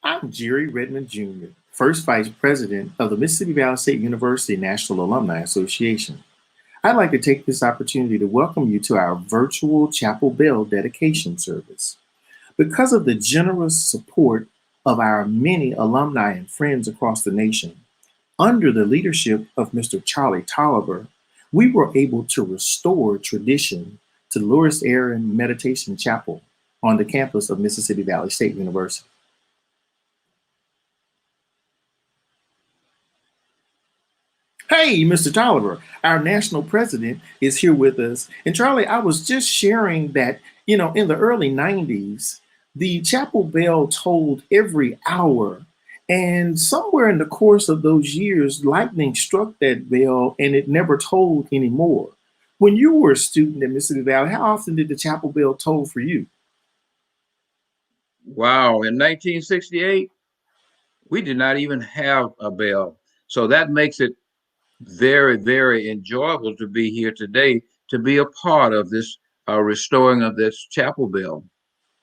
I'm Jerry Redmond Jr., first Vice President of the Mississippi Valley State University National Alumni Association. I'd like to take this opportunity to welcome you to our virtual Chapel Bell dedication service. Because of the generous support of our many alumni and friends across the nation, under the leadership of Mr. Charlie Tolliver, we were able to restore tradition to Lois Aron Meditation Chapel on the campus of Mississippi Valley State University. Hey, Mr. Tolliver, our national president is here with us. And Charlie, I was just sharing that, in the early 90s, the chapel bell tolled every hour. And somewhere in the course of those years, lightning struck that bell and it never tolled anymore. When you were a student at Mississippi Valley, how often did the chapel bell toll for you? Wow, in 1968, we did not even have a bell. So that makes it very, very enjoyable to be here today, to be a part of this restoring of this chapel bell.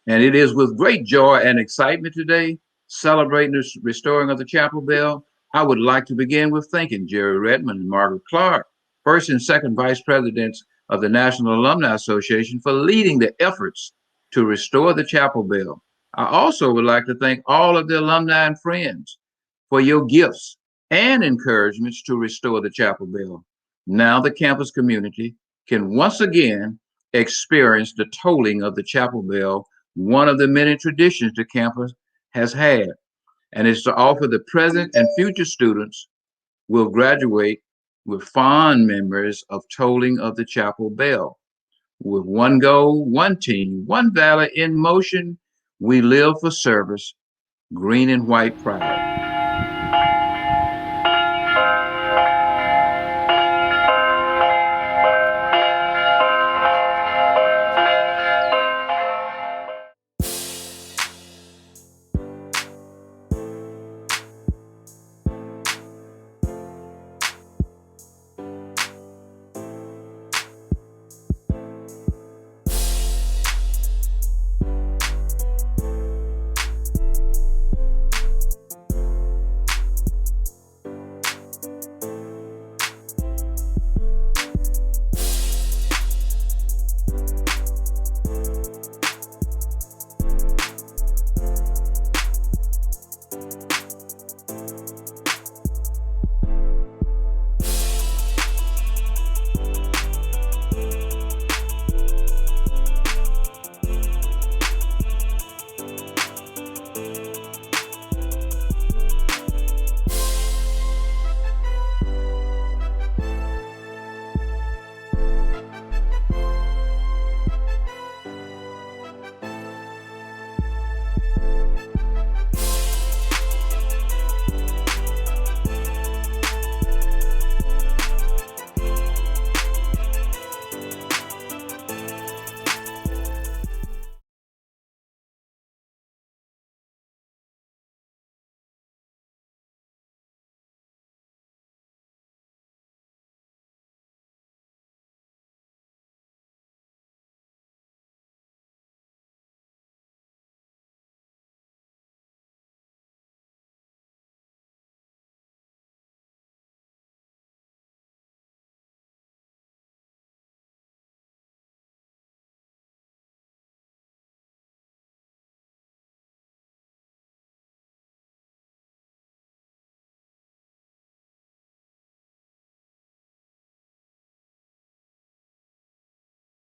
And it is with great joy and excitement today, celebrating this restoring of the chapel bell. I would like to begin with thanking Jerry Redmond and Margaret Clark, first and second vice presidents of the National Alumni Association, for leading the efforts to restore the chapel bell. I also would like to thank all of the alumni and friends for your gifts and encouragements to restore the chapel bell. Now the campus community can once again experience the tolling of the chapel bell, one of the many traditions the campus has had, and is to offer the present and future students will graduate with fond memories of tolling of the chapel bell. With one goal, one team, one valley in motion, we live for service, green and white proud.